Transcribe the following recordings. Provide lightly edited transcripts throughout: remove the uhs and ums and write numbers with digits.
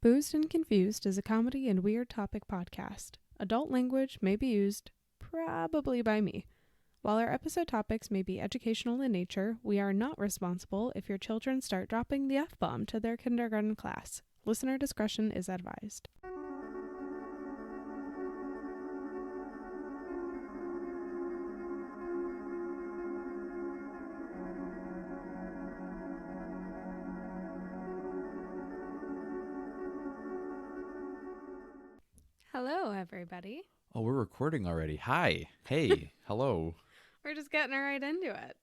Boozed and Confused is a comedy and weird topic podcast. Adult language may be used, probably by me. While our episode topics may be educational in nature, we are not responsible if your children start dropping the F-bomb to their kindergarten class. Listener discretion is advised. Hello, everybody. Oh, we're recording already. Hi. Hey. Hello. We're just getting right into it.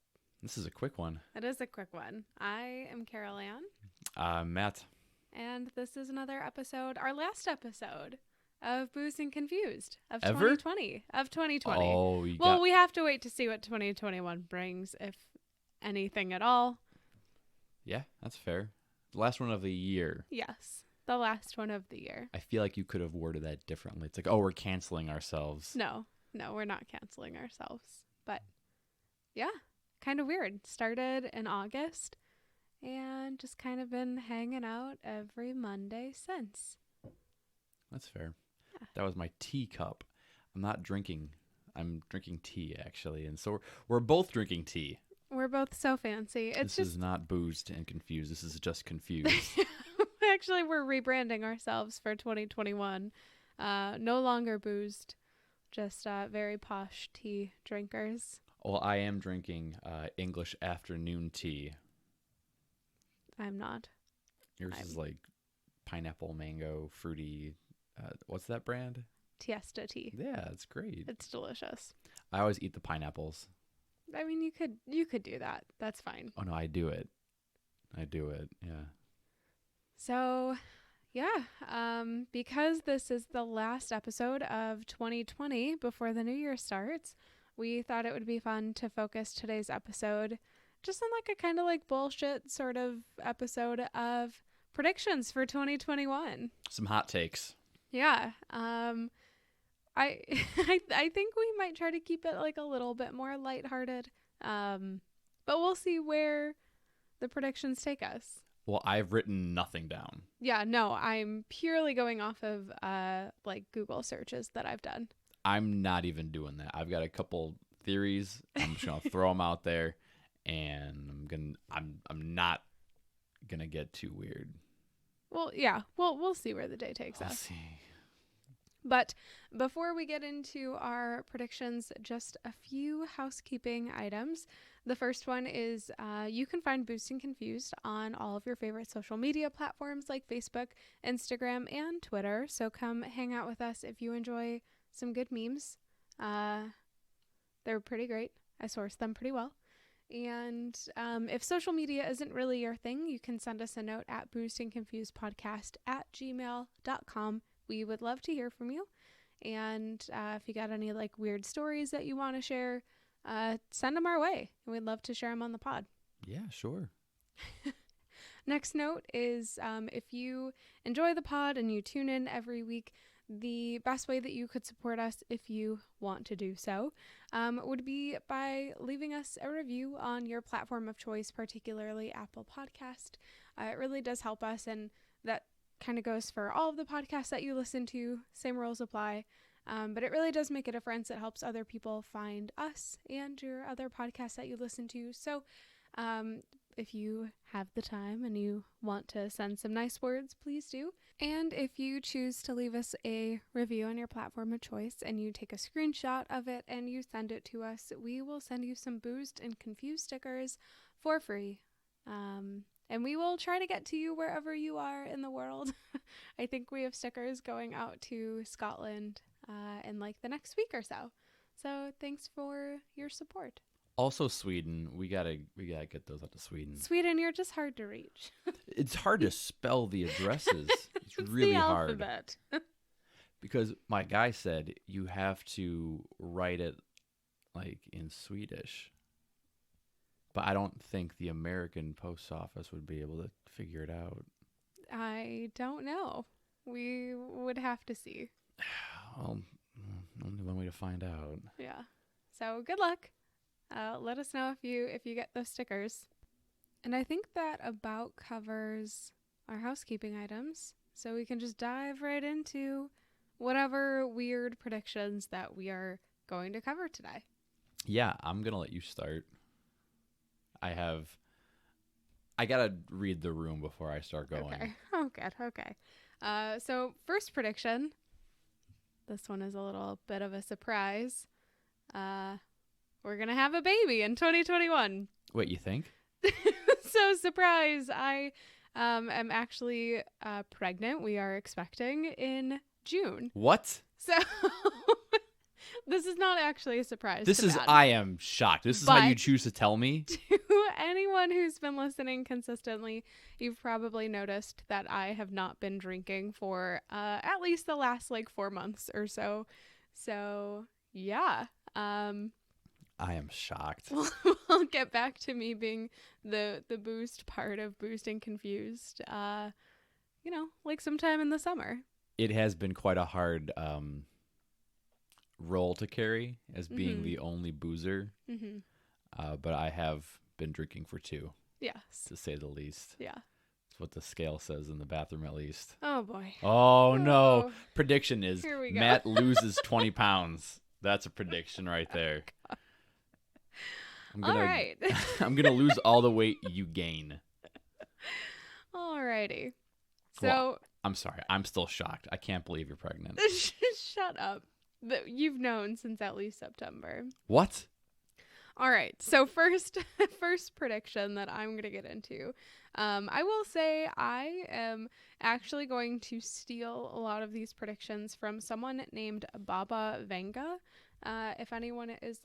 This is a quick one. It is a quick one. I am Carolanne. Matt. And this is another episode, our last episode of Boozed and Confused of Ever? 2020. Of 2020. Oh, We have to wait to see what 2021 brings, if anything at all. Yeah, that's fair. The last one of the year. Yes, the last one of the year. I feel like you could have worded that differently. It's like, oh, we're canceling ourselves. No, we're not canceling ourselves. But yeah, kind of weird. Started in August and just kind of been hanging out every Monday since. That's fair. Yeah. That was my teacup. I'm not drinking. I'm drinking tea, actually. And so we're both drinking tea. We're both so fancy. This is not boozed and confused. This is just confused. Actually, we're rebranding ourselves for 2021. No longer boozed, just very posh tea drinkers. Well, I am drinking English afternoon tea. I'm not. Yours is like pineapple, mango, fruity. What's that brand? Tiesta tea. Yeah, it's great. It's delicious. I always eat the pineapples. I mean, you could do that. That's fine. Oh, no, I do it. Yeah. So, yeah, because this is the last episode of 2020 before the new year starts, we thought it would be fun to focus today's episode just on like a kind of like bullshit sort of episode of predictions for 2021. Some hot takes. Yeah. I I think we might try to keep it like a little bit more lighthearted. But we'll see where the predictions take us. Well, I've written nothing down. Yeah, no, I'm purely going off of like Google searches that I've done. I'm not even doing that. I've got a couple theories. I'm just gonna throw them out there, and I'm not gonna get too weird. Well, yeah, we'll see where the day takes us. See. But before we get into our predictions, just a few housekeeping items. The first one is you can find Boozed and Confused on all of your favorite social media platforms like Facebook, Instagram, and Twitter. So come hang out with us if you enjoy some good memes. They're pretty great. I source them pretty well. And if social media isn't really your thing, you can send us a note at boozedandconfusedpodcast@gmail.com. We would love to hear from you. And if you got any like weird stories that you want to share, send them our way. We'd love to share them on the pod. Yeah, sure. Next note is if you enjoy the pod and you tune in every week, the best way that you could support us, if you want to do so, would be by leaving us a review on your platform of choice, particularly Apple Podcast. It really does help us, and that kind of goes for all of the podcasts that you listen to. Same rules apply. But it really does make a difference. It helps other people find us and your other podcasts that you listen to. So if you have the time and you want to send some nice words, please do. And if you choose to leave us a review on your platform of choice and you take a screenshot of it and you send it to us, we will send you some Boozed and Confused stickers for free. And we will try to get to you wherever you are in the world. I think we have stickers going out to Scotland in like the next week or so. So thanks for your support. Also, Sweden. We gotta get those out to Sweden. Sweden, you're just hard to reach. It's hard to spell the addresses. It's really the hard. alphabet. Because my guy said you have to write it like in Swedish. But I don't think the American post office would be able to figure it out. I don't know. We would have to see. Well, only one way to find out. Yeah. So good luck. Let us know if you get those stickers. And I think that about covers our housekeeping items. so we can just dive right into whatever weird predictions that we are going to cover today. Yeah, I'm going to let you start. I got to read the room before I start going. Okay. Oh, good. Okay. So first prediction. This one is a little bit of a surprise. We're going to have a baby in 2021. Wait, you think? So surprise. I am actually pregnant. We are expecting in June. What? So this is not actually a surprise. I am shocked. This is how you choose to tell me? To anyone who's been listening consistently, you've probably noticed that I have not been drinking for at least the last 4 months or so. So yeah. I am shocked. I'll get back to me being the boozed part of Boozed and Confused, sometime in the summer. It has been quite a hard role to carry as being the only boozer. But I have been drinking for 2. Yes. To say the least. Yeah. That's what the scale says in the bathroom, at least. Oh, boy. Oh, no. Prediction is Here we go. Matt loses 20 pounds. That's a prediction right there. All right. I'm going to lose all the weight you gain. Alrighty. So. Well, I'm sorry. I'm still shocked. I can't believe you're pregnant. Shut up. You've known since at least September. What? All right. So first prediction that I'm going to get into. I will say I am actually going to steal a lot of these predictions from someone named Baba Vanga. If anyone is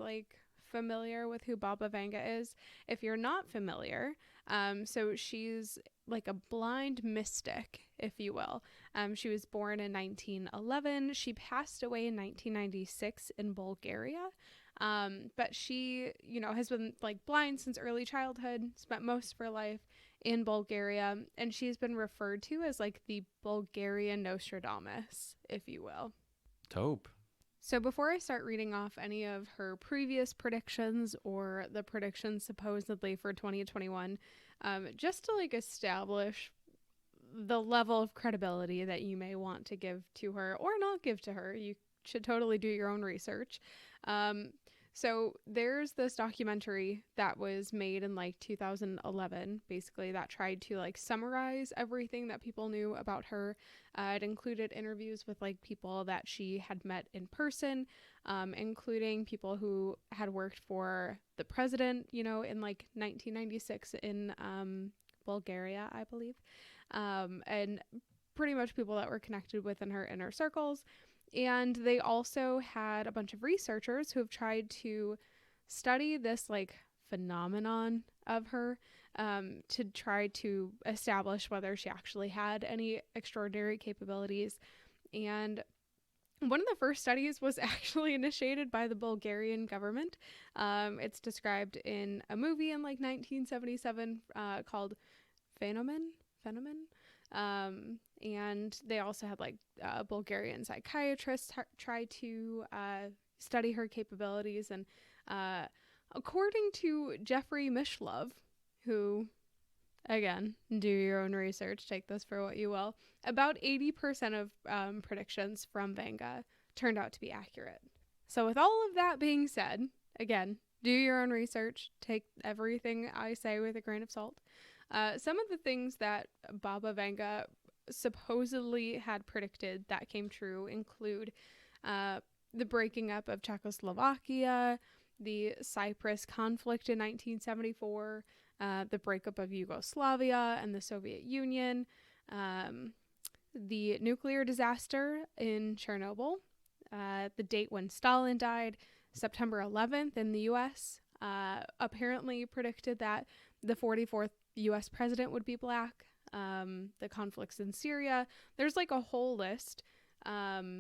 familiar with who Baba Vanga is. If you're not familiar, so she's like a blind mystic, if you will. She was born in 1911. She passed away in 1996 in Bulgaria. But she, has been blind since early childhood, spent most of her life in Bulgaria, and she's been referred to as the Bulgarian Nostradamus, if you will. Dope. So before I start reading off any of her previous predictions or the predictions supposedly for 2021, just to establish the level of credibility that you may want to give to her or not give to her, you should totally do your own research. So there's this documentary that was made in 2011, basically, that tried to summarize everything that people knew about her. It included interviews with people that she had met in person, including people who had worked for the president, in 1996 in Bulgaria, I believe, and pretty much people that were connected within her inner circles. And they also had a bunch of researchers who have tried to study this phenomenon of her, to try to establish whether she actually had any extraordinary capabilities. And one of the first studies was actually initiated by the Bulgarian government. It's described in a movie in 1977 called Phenomen. And they also had Bulgarian psychiatrists try to study her capabilities. And according to Jeffrey Mishlove, who, again, do your own research, take this for what you will, about 80% of predictions from Vanga turned out to be accurate. So with all of that being said, again, do your own research, take everything I say with a grain of salt. Some of the things that Baba Vanga supposedly had predicted that came true include the breaking up of Czechoslovakia, the Cyprus conflict in 1974, the breakup of Yugoslavia and the Soviet Union, the nuclear disaster in Chernobyl, the date when Stalin died, September 11th in the U.S., apparently predicted that the 44th U.S. president would be black, the conflicts in Syria. There's a whole list. I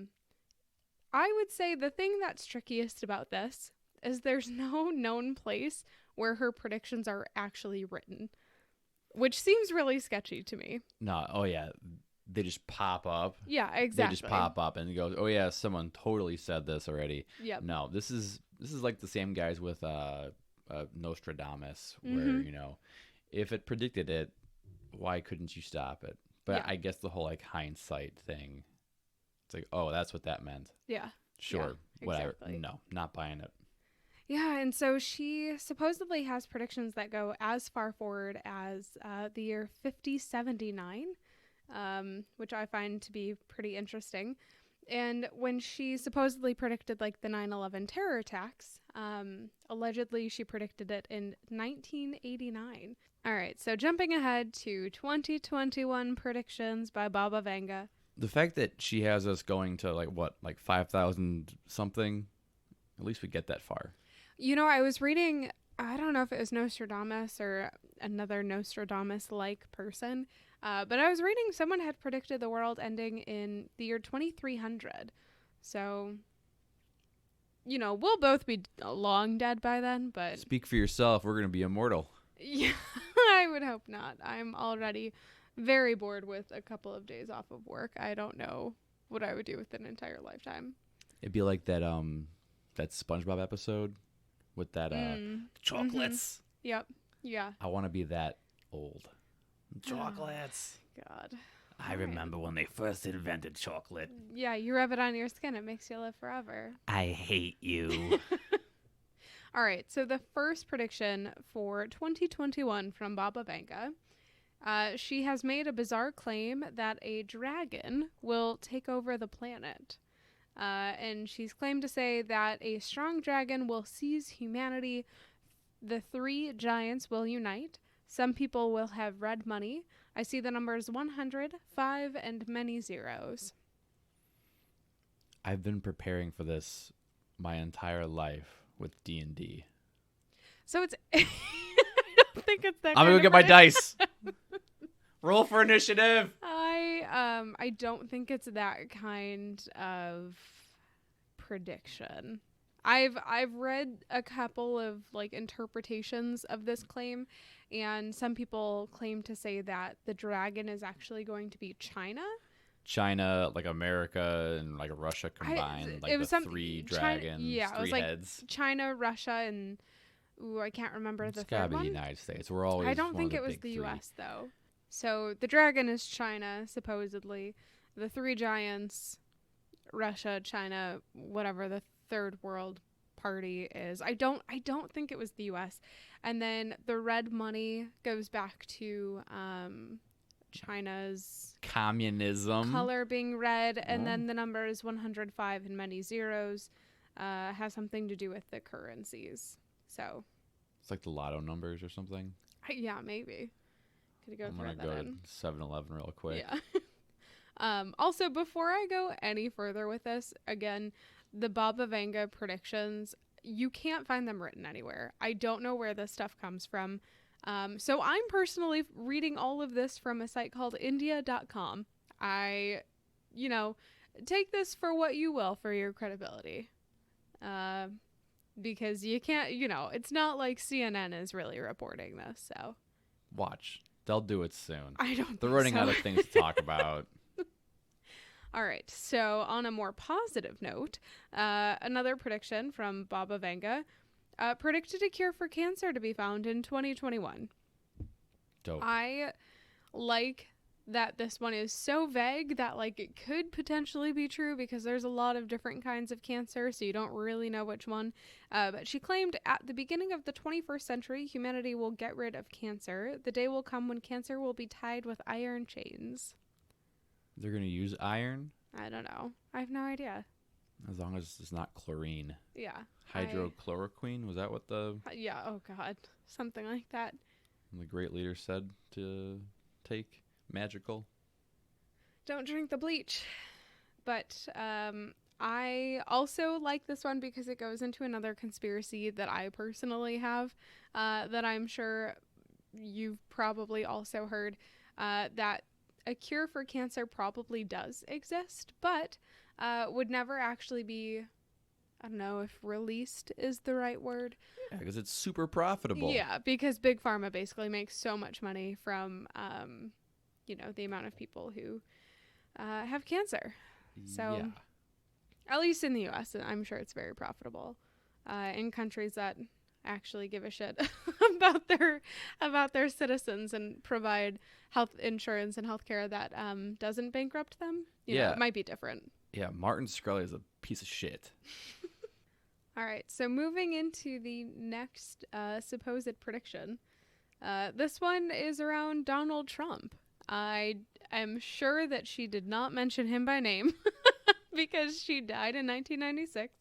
would say the thing that's trickiest about this is there's no known place where her predictions are actually written, which seems really sketchy to me. No, oh yeah, they just pop up. Yeah, exactly. They just pop up and go, oh yeah, someone totally said this already. Yep. No, this is like the same guys with Nostradamus, where if it predicted it, why couldn't you stop it? But Yeah. I guess the whole like hindsight thing, it's like, oh, that's what that meant. Yeah. Sure, Yeah, whatever. exactly. No, not buying it. Yeah, and so she supposedly has predictions that go as far forward as the year 5079, which I find to be pretty interesting. And when she supposedly predicted like the 9/11 terror attacks, allegedly she predicted it in 1989. All right, so jumping ahead to 2021 predictions by Baba Vanga. The fact that she has us going to like 5,000 something, at least we get that far. You know, I was reading, I don't know if it was Nostradamus or another Nostradamus-like person, but I was reading someone had predicted the world ending in the year 2300. So, you know, we'll both be long dead by then, but Speak for yourself. We're going to be immortal. yeah, I would hope not. I'm already very bored with a couple of days off of work. I don't know what I would do with an entire lifetime. It'd be like that SpongeBob episode with that chocolates. Mm-hmm. Yep. Yeah. I want to be that old. Chocolates. God. I remember when they first invented chocolate. Yeah, you rub it on your skin, it makes you live forever. I hate you. All right, so the first prediction for 2021 from Baba Vanga, she has made a bizarre claim that a dragon will take over the planet. And she's claimed to say that a strong dragon will seize humanity. The three giants will unite. Some people will have red money. I see the numbers 100, 5, and many zeros. I've been preparing for this my entire life with D&D. So it's... I don't think it's that I'm going to go get my dice. Roll for initiative. I don't think it's that kind of prediction. I've read a couple of like interpretations of this claim, and some people claim to say that the dragon is actually going to be China, like America and like Russia combined, it was three dragons, yeah, three it was like heads. China, Russia, and I can't remember the It's gotta third be one. the United States. We're always. I don't think it was the U.S. though. So the dragon is China, supposedly. The three giants, Russia, China, whatever the third world party is. I don't think it was the U.S. And then the red money goes back to China's communism color being red, and then the numbers 105 and many zeros has something to do with the currencies. So it's like the lotto numbers or something. Yeah, maybe. Could go I'm throw gonna that go in. to 7-Eleven real quick. Yeah. Also, before I go any further with this, again, the Baba Vanga predictions, you can't find them written anywhere. I don't know where this stuff comes from. So I'm personally reading all of this from a site called India.com. Take this for what you will for your credibility. Because you can't, it's not like CNN is really reporting this, so. Watch. They'll do it soon. I don't They're think running so. out of things to talk about. All right. So on a more positive note, another prediction from Baba Vanga predicted a cure for cancer to be found in 2021. Dope. I like that this one is so vague that like it could potentially be true because there's a lot of different kinds of cancer, so you don't really know which one. But she claimed at the beginning of the 21st century, humanity will get rid of cancer. The day will come when cancer will be tied with iron chains. They're going to use iron? I don't know. I have no idea. As long as it's not chlorine. Yeah. Hydrochloroquine? Was that what the... Yeah, oh God. Something like that. The great leader said to take? Magical. Don't drink the bleach. But I also like this one because it goes into another conspiracy that I personally have that I'm sure you've probably also heard, that a cure for cancer probably does exist, but would never actually be, I don't know if released is the right word. Yeah, because it's super profitable. Yeah, because Big Pharma basically makes so much money from... the amount of people who have cancer. So, at least in the U.S., I'm sure it's very profitable. In countries that actually give a shit about their citizens and provide health insurance and healthcare that doesn't bankrupt them. You know, Yeah. it might be different. Yeah, Martin Scully is a piece of shit. All right, so moving into the next supposed prediction. This one is around Donald Trump. I am sure that she did not mention him by name because she died in 1996.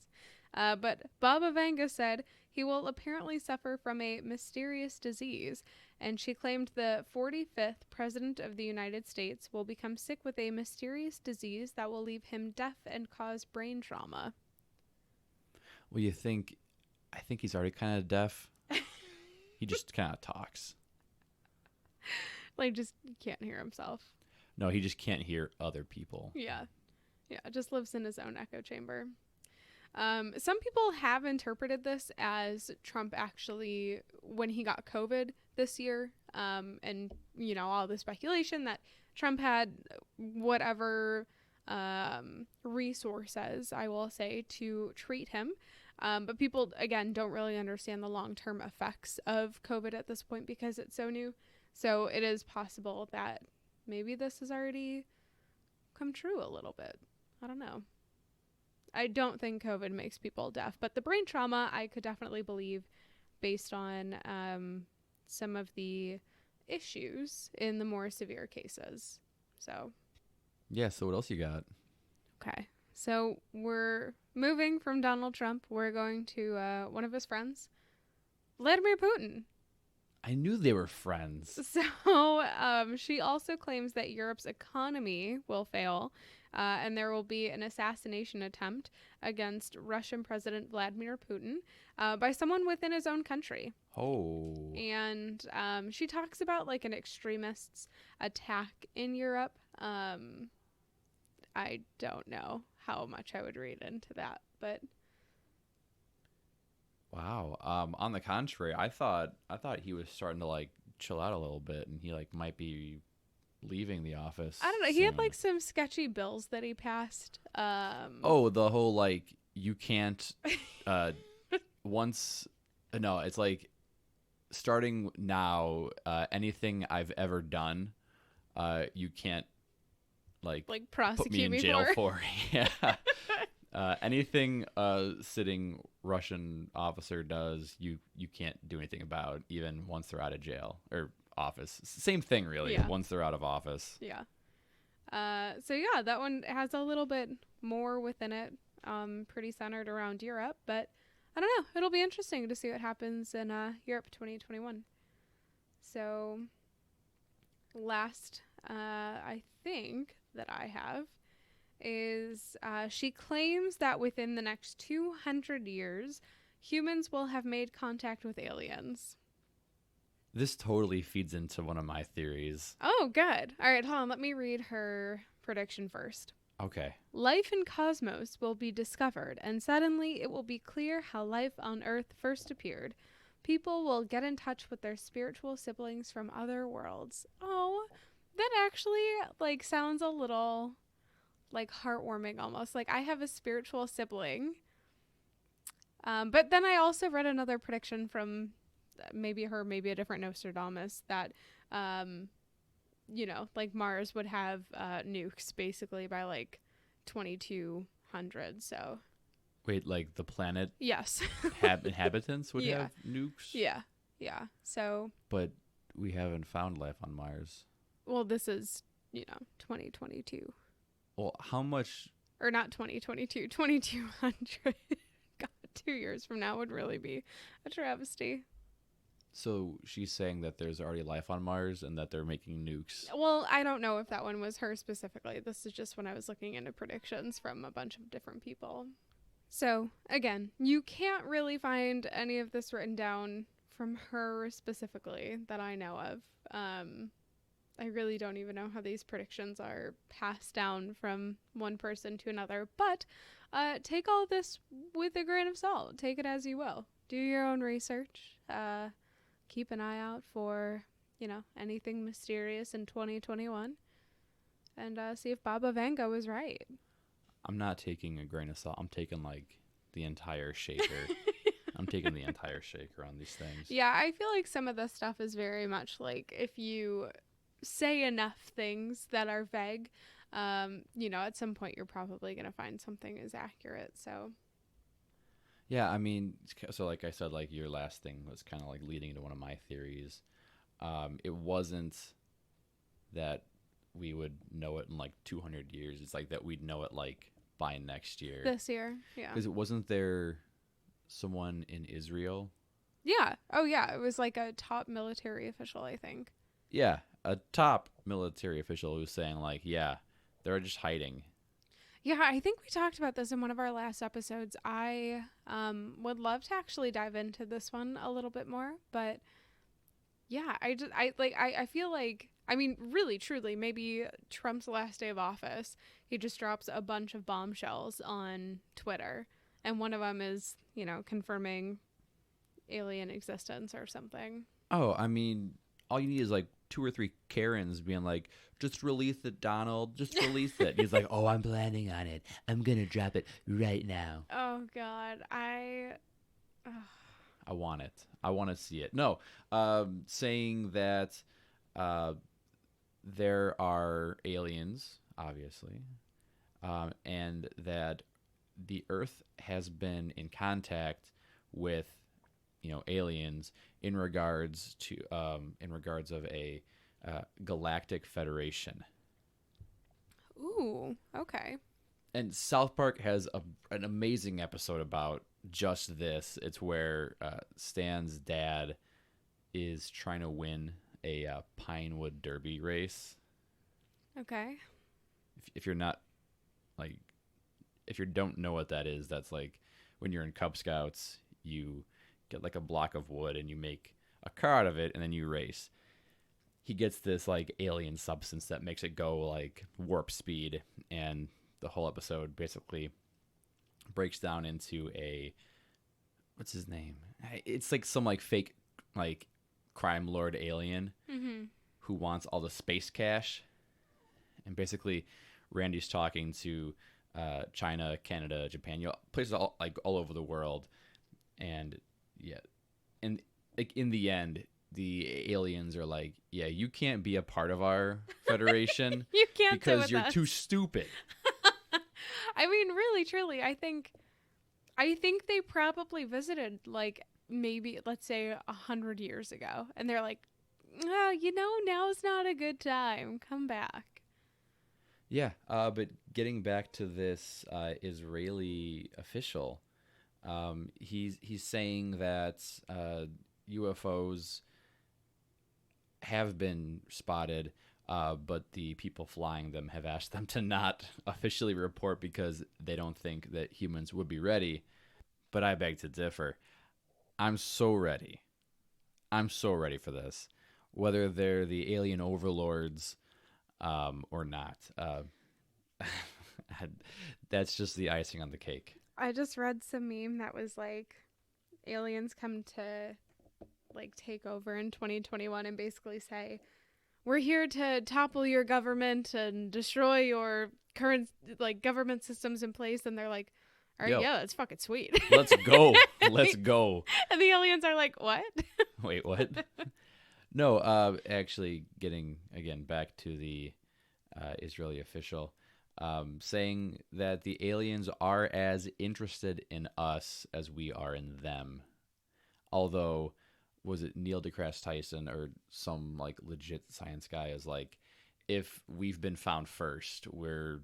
But Baba Vanga said he will apparently suffer from a mysterious disease, and she claimed the 45th President of the United States will become sick with a mysterious disease that will leave him deaf and cause brain trauma. Well, I think he's already kind of deaf. He just kind of talks. Like, just can't hear himself. No, he just can't hear other people. Yeah. Yeah, just lives in his own echo chamber. Some people have interpreted this as Trump actually, when he got COVID this year, and, you know, all the speculation that Trump had whatever resources, I will say, to treat him. But people, again, don't really understand the long-term effects of COVID at this point because it's so new. So it is possible that maybe this has already come true a little bit. I don't know. I don't think COVID makes people deaf, but the brain trauma I could definitely believe based on some of the issues in the more severe cases. So. Yeah, so what else you got? Okay. So we're moving from Donald Trump. We're going to one of his friends, Vladimir Putin. I knew they were friends. So she also claims that Europe's economy will fail and there will be an assassination attempt against Russian President Vladimir Putin by someone within his own country. Oh. And she talks about like an extremist's attack in Europe. I don't know how much I would read into that, but... Wow. On the contrary, I thought he was starting to like chill out a little bit, and he like might be leaving the office. I don't know. soon. He had like some sketchy bills that he passed. Oh, the whole like you can't once. No, it's like starting now. Anything I've ever done, you can't like prosecute put me in me jail for. Yeah. Anything sitting Russian officer does, you can't do anything about, even once they're out of jail or office. Same thing, really. Yeah. Once they're out of office. Yeah. So yeah, that one has a little bit more within it. Pretty centered around Europe, but I don't know. It'll be interesting to see what happens in Europe 2021. So last, I think that I have is she claims that within the next 200 years, humans will have made contact with aliens. This totally feeds into one of my theories. Oh, good. All right, hold on. Let me read her prediction first. Okay. Life in cosmos will be discovered, and suddenly it will be clear how life on Earth first appeared. People will get in touch with their spiritual siblings from other worlds. Oh, that actually like sounds a little like heartwarming almost. Like I have a spiritual sibling. But then I also read another prediction from maybe a different Nostradamus that, you know, like Mars would have nukes basically by like 2200. So. Wait, like the planet? Yes. Inhabitants would have nukes? Yeah. Yeah. So. But we haven't found life on Mars. Well, this is, 2022. Well, how much? Or not 2022, 2200. God, 2 years from now would really be a travesty. So she's saying that there's already life on Mars and that they're making nukes. Well, I don't know if that one was her specifically. This is just when I was looking into predictions from a bunch of different people. So, again, you can't really find any of this written down from her specifically that I know of. I really don't even know how these predictions are passed down from one person to another. But take all this with a grain of salt. Take it as you will. Do your own research. Keep an eye out for, anything mysterious in 2021. And see if Baba Vanga was right. I'm not taking a grain of salt. I'm taking, like, the entire shaker. I'm taking the entire shaker on these things. Yeah, I feel like some of the stuff is very much like if you say enough things that are vague, at some point you're probably going to find something is accurate. So, Yeah, I mean, so like I said, like your last thing was kind of like leading into one of my theories. It wasn't that we would know it in like 200 years. It's like that we'd know it like by next year. this year, yeah. Because it wasn't there someone in Israel? Yeah. Oh, yeah. It was like a top military official, I think. Yeah, a top military official who was saying like, yeah, they're just hiding. Yeah, I think we talked about this in one of our last episodes. I would love to actually dive into this one a little bit more, but yeah, I feel like, I mean, really, truly, maybe Trump's last day of office, he just drops a bunch of bombshells on Twitter, and one of them is, confirming alien existence or something. Oh, I mean, all you need is like 2 or 3 Karens being like, just release it, Donald. Just release it. He's like, oh, I'm planning on it. I'm going to drop it right now. Oh, God. I want it. I want to see it. No, saying that there are aliens, obviously, and that the Earth has been in contact with, aliens in regards of a galactic federation. Ooh, okay. And South Park has an amazing episode about just this. It's where Stan's dad is trying to win a Pinewood Derby race. Okay. If you're not, like, if you don't know what that is, that's like when you're in Cub Scouts, you get like a block of wood and you make a car out of it and then you race. He gets this like alien substance that makes it go like warp speed, and the whole episode basically breaks down into what's his name? It's like some like fake like crime lord alien who wants all the space cash. And basically Randy's talking to China, Canada, Japan, places all over the world. And yeah, and like in the end, the aliens are like, yeah, you can't be a part of our federation you can't because you're too stupid. I mean, really, truly, I think they probably visited like maybe, let's say, 100 years ago, and they're like, now's not a good time. Come back. Yeah, but getting back to this Israeli official, he's saying that UFOs have been spotted, but the people flying them have asked them to not officially report because they don't think that humans would be ready. But I beg to differ. I'm so ready. I'm so ready for this, whether they're the alien overlords or not. That's just the icing on the cake. I just read some meme that was like, aliens come to like take over in 2021 and basically say, we're here to topple your government and destroy your current like government systems in place. And they're like, all right, yeah, that's fucking sweet. Let's go. Let's go. And the aliens are like, what? Wait, what? No, actually getting, again, back to the Israeli official, saying that the aliens are as interested in us as we are in them. Although, was it Neil deGrasse Tyson or some like legit science guy is like, if we've been found first, we're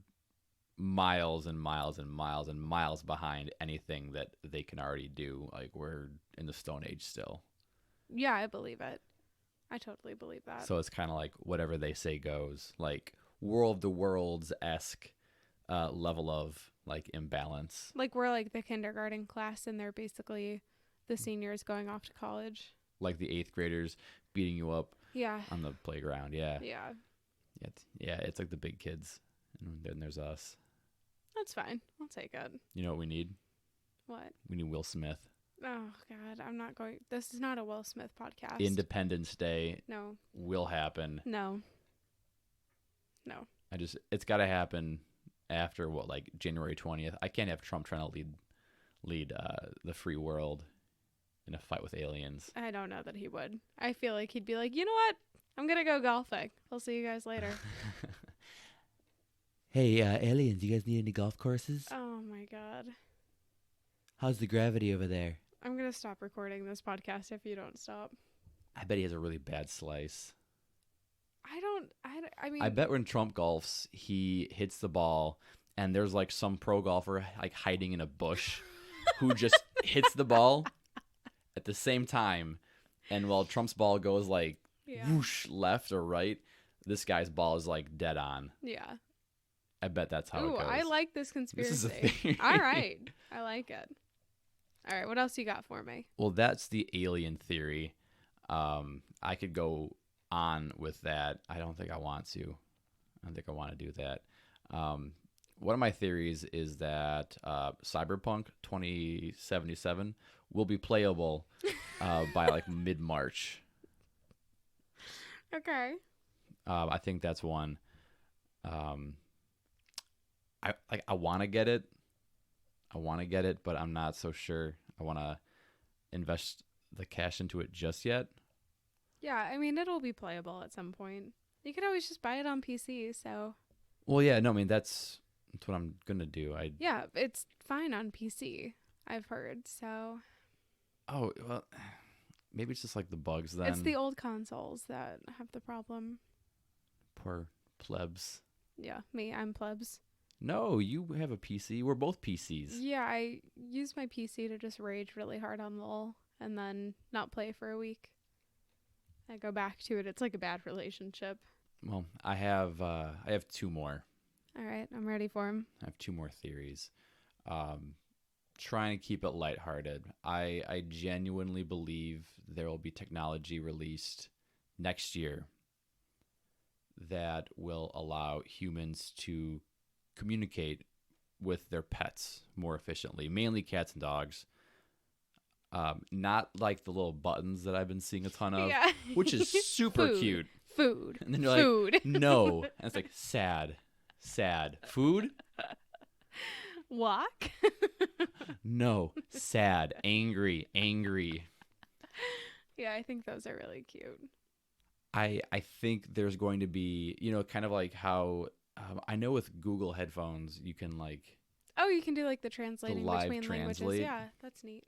miles and miles and miles and miles behind anything that they can already do. Like, we're in the Stone Age still. Yeah, I believe it. I totally believe that. So it's kind of like whatever they say goes, like War of the Worlds-esque level of like imbalance. Like we're like the kindergarten class and they're basically the seniors going off to college. Like the 8th graders beating you up on the playground. Yeah. Yeah. It's like the big kids. And then there's us. That's fine. I'll take it. You know what we need? What? We need Will Smith. Oh, God. I'm not going. This is not a Will Smith podcast. Independence Day. No. Will happen. No. It's got to happen after what, like January 20th. I can't have Trump trying to lead the free world in a fight with aliens. I don't know that he would. I feel like he'd be like, you know what? I'm going to go golfing. I'll see you guys later. Hey, aliens, you guys need any golf courses? Oh, my God. How's the gravity over there? I'm going to stop recording this podcast if you don't stop. I bet he has a really bad slice. I mean, I bet when Trump golfs, he hits the ball, and there's like some pro golfer like hiding in a bush who just hits the ball at the same time, and while Trump's ball goes like whoosh left or right, this guy's ball is like dead on. Yeah. I bet that's how it goes. I like this conspiracy. This is a theory. All right. I like it. All right. What else you got for me? Well, that's the alien theory. I could go on with that. I don't think I want to. I don't think I want to do that. One of my theories is that Cyberpunk 2077 will be playable by like mid-March. Okay. I think that's one. I want to get it. But I'm not so sure I want to invest the cash into it just yet. Yeah, I mean, it'll be playable at some point. You could always just buy it on PC, so... Well, yeah, no, I mean, that's what I'm going to do. Yeah, it's fine on PC, I've heard, so... Oh, well, maybe it's just like the bugs then. It's the old consoles that have the problem. Poor plebs. Yeah, I'm plebs. No, you have a PC. We're both PCs. Yeah, I use my PC to just rage really hard on LOL and then not play for a week. I go back to it. It's like a bad relationship. Well, I have two more. All right, I'm ready for them. I have two more theories. Trying to keep it lighthearted. I genuinely believe there will be technology released next year that will allow humans to communicate with their pets more efficiently, mainly cats and dogs. Not like the little buttons that I've been seeing a ton of, which is super cute. Food. And then you're like, no. And it's like, sad. Food? Walk? No. Sad. Angry. Yeah, I think those are really cute. I think there's going to be, kind of like how, I know with Google headphones, you can like... Oh, you can do like the translating between languages. Yeah, that's neat.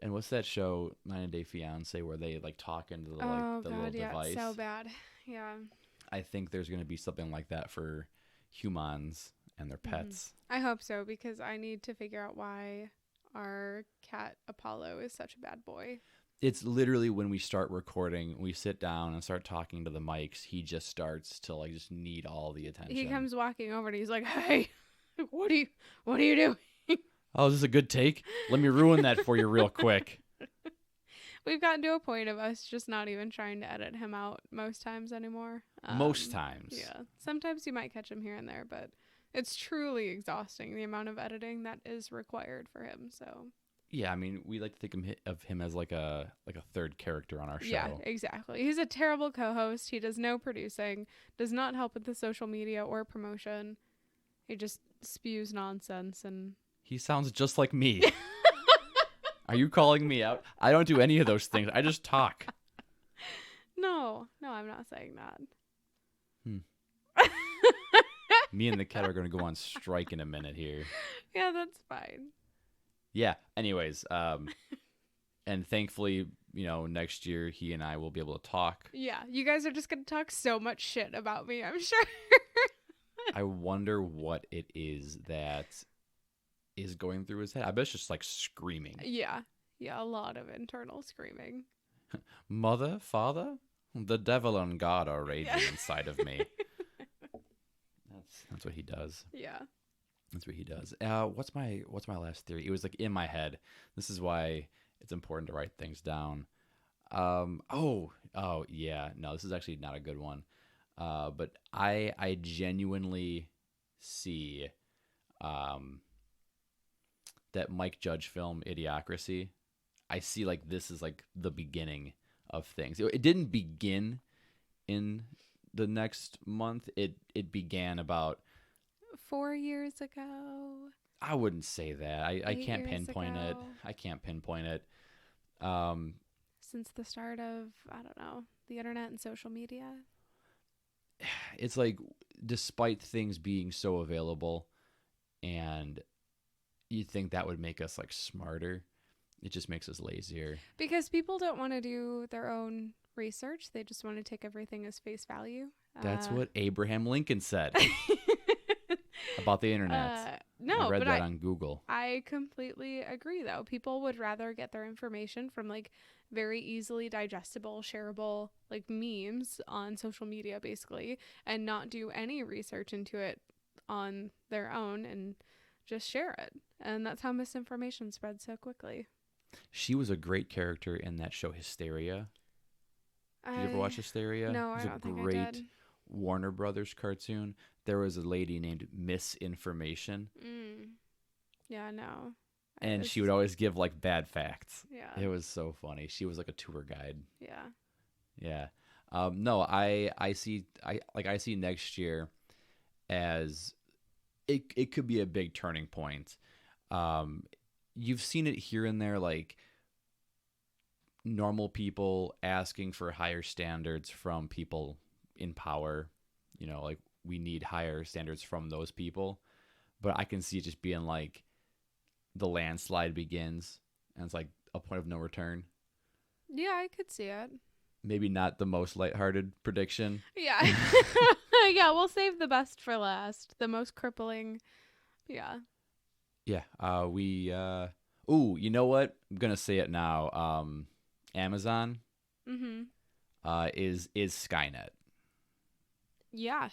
And what's that show, 90 Day Fiancé, where they like talk into the little device? It's so bad. Yeah. I think there's going to be something like that for humans and their pets. I hope so, because I need to figure out why our cat Apollo is such a bad boy. It's literally when we start recording, we sit down and start talking to the mics, he just starts to like just need all the attention. He comes walking over and he's like, "Hey, what are you doing?" Oh, is this a good take? Let me ruin that for you real quick. We've gotten to a point of us just not even trying to edit him out most times anymore. Most times. Yeah. Sometimes you might catch him here and there, but it's truly exhausting, the amount of editing that is required for him. So. Yeah, I mean, we like to think of him as like a third character on our show. Yeah, exactly. He's a terrible co-host. He does no producing, does not help with the social media or promotion. He just spews nonsense and... He sounds just like me. Are you calling me out? I don't do any of those things. I just talk. No, I'm not saying that. Me and the cat are going to go on strike in a minute here. Yeah, that's fine. Yeah, anyways, and thankfully, next year he and I will be able to talk. Yeah, you guys are just going to talk so much shit about me, I'm sure. I wonder what it is that is going through his head. I bet it's just like screaming. Yeah, a lot of internal screaming. Mother, father, the devil and God are raging inside of me. That's what he does. Yeah. That's what he does. What's my last theory? It was like in my head. This is why it's important to write things down. Oh yeah. No, this is actually not a good one. But I genuinely see that Mike Judge film Idiocracy. I see like this is like the beginning of things. It didn't begin in the next month. It began about 4 years ago. I wouldn't say that. I can't pinpoint ago. it. I can't pinpoint it. Since the start of, I don't know, the internet and social media. It's like, despite things being so available, and you'd think that would make us like smarter, it just makes us lazier. Because people don't want to do their own research. They just want to take everything as face value. That's what Abraham Lincoln said about the internet. No, I read but that on Google. I completely agree, though. People would rather get their information from like very easily digestible, shareable like memes on social media, basically, and not do any research into it on their own and just share it. And that's how misinformation spreads so quickly. She was a great character in that show Hysteria. Did you ever watch Hysteria? No, I don't think I did. It was a great Warner Brothers cartoon. There was a lady named Misinformation. Yeah, no. And she would always give like bad facts. Yeah. It was so funny. She was like a tour guide. Yeah. Yeah. No, I see next year as it could be a big turning point. You've seen it here and there, like normal people asking for higher standards from people in power. You know, like we need higher standards from those people. But I can see it just being like the landslide begins and it's like a point of no return. Yeah, I could see it. Maybe not the most lighthearted prediction. Yeah. Yeah, we'll save the best for last. The most crippling. Yeah. Yeah. You know what? I'm going to say it now. Amazon is Skynet. Yeah.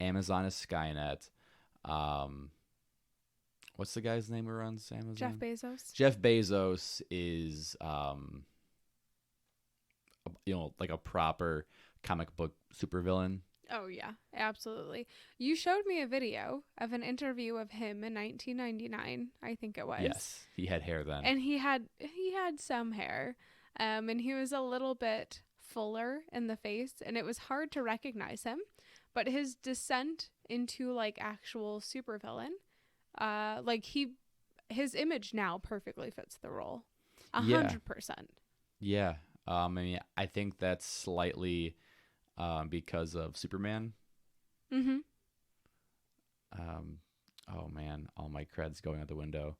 Amazon is Skynet. What's the guy's name who runs Amazon? Jeff Bezos. Jeff Bezos is, like a proper comic book supervillain. Oh, yeah, absolutely. You showed me a video of an interview of him in 1999, I think it was. Yes, he had hair then. And he had some hair, and he was a little bit fuller in the face, and it was hard to recognize him. But his descent into, like, actual supervillain, his image now perfectly fits the role. 100%. Yeah. I mean, I think that's slightly because of Superman. Mm-hmm. Oh man, all my cred's going out the window.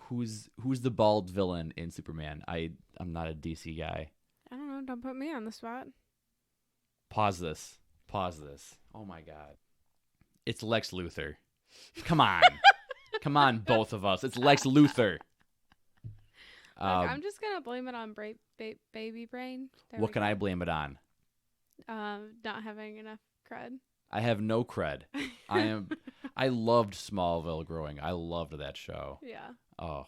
Who's the bald villain in Superman? I'm not a DC guy. I don't know. Don't put me on the spot. Pause this. Oh my God. It's Lex Luthor. Come on. Come on, both of us. It's Lex Luthor. Look, I'm just going to blame it on baby brain. What can I blame it on? Not having enough cred. I have no cred. I loved Smallville growing. I loved that show. Yeah. Oh.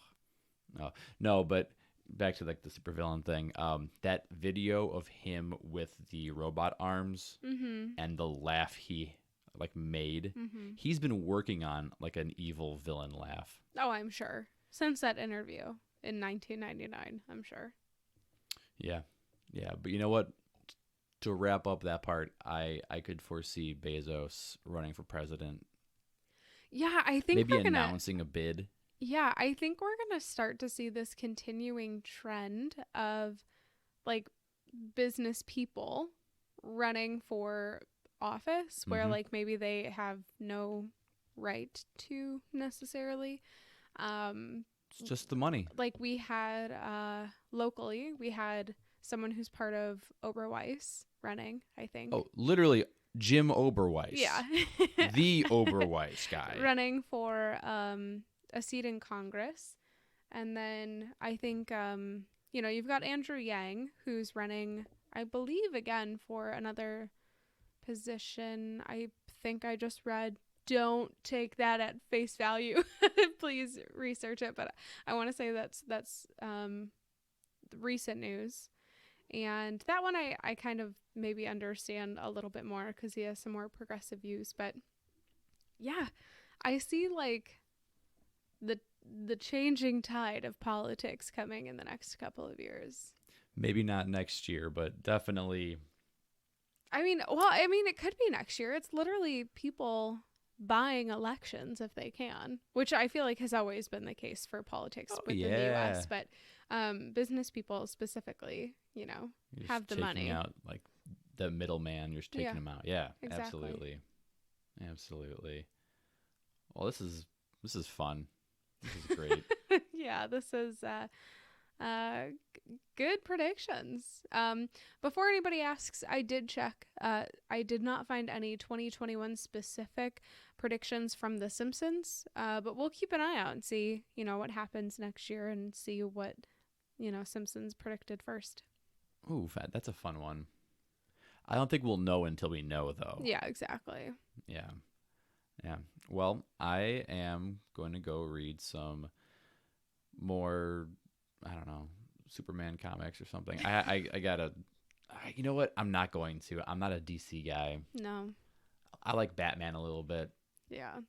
No, but back to like the supervillain thing. That video of him with the robot arms and the laugh he like made. He's been working on like an evil villain laugh. Oh, I'm sure. Since that interview in 1999, I'm sure. Yeah. But you know what? To wrap up that part, I could foresee Bezos running for president. Yeah, I think maybe announcing a bid. Yeah, I think we're going to start to see this continuing trend of like business people running for office where like maybe they have no right to necessarily. It's just the money. Like we had locally, we had someone who's part of Oberweis running, I think. Oh, literally Jim Oberweis. Yeah. The Oberweis guy. Running for a seat in Congress. And then I think, you've got Andrew Yang, who's running, I believe, again, for another position. I think I just read. Don't take that at face value. Please research it. But I want to say that's recent news. And that one I kind of maybe understand a little bit more because he has some more progressive views. But yeah, I see like the changing tide of politics coming in the next couple of years. Maybe not next year, but definitely. I mean, it could be next year. It's literally people buying elections if they can, which I feel like has always been the case for politics within the U.S. But business people specifically, you know, You're have the just money. taking out like the middleman. You're just taking Yeah, them out. Yeah, exactly. absolutely. Well, this is fun. This is great. Yeah, this is good predictions. Before anybody asks, I did check. I did not find any 2021 specific predictions from The Simpsons, but we'll keep an eye out and see, you know, what happens next year and see what, you know, Simpsons predicted first. Ooh, that's a fun one. I don't think we'll know until we know, though. Yeah, exactly. Yeah. Well, I am going to go read some more, I don't know, Superman comics or something. I gotta, you know what? I'm not going to. I'm not a DC guy. No. I like Batman a little bit. Yeah.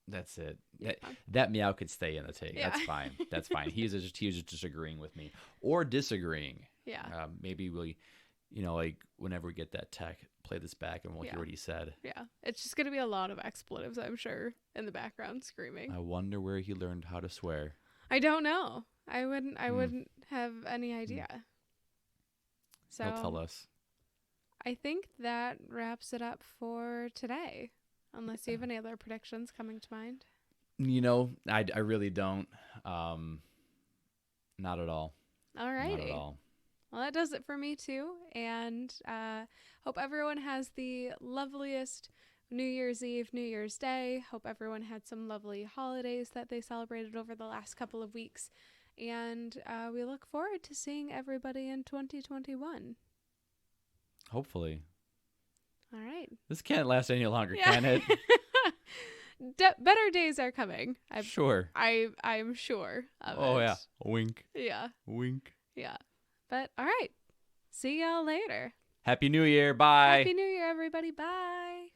That's it. Yeah. That meow could stay in the take. Yeah. That's fine. That's fine. He was just disagreeing with me or disagreeing. Yeah. Maybe we, you know, like whenever we get that tech, play this back and we'll hear what he said. Yeah. It's just going to be a lot of expletives, I'm sure, in the background screaming. I wonder where he learned how to swear. I don't know. I wouldn't have any idea. So He'll tell us. I think that wraps it up for today. Unless you have any other predictions coming to mind. You know, I really don't. Not at all. All righty. Not at all. Well, that does it for me too. And hope everyone has the loveliest New Year's Eve, New Year's Day. Hope everyone had some lovely holidays that they celebrated over the last couple of weeks. And we look forward to seeing everybody in 2021. Hopefully. All right. This can't last any longer, can it? Better days are coming. Sure. I'm sure of it. Oh, yeah. Wink. Yeah. Wink. Yeah. But all right. See y'all later. Happy New Year. Bye. Happy New Year, everybody. Bye.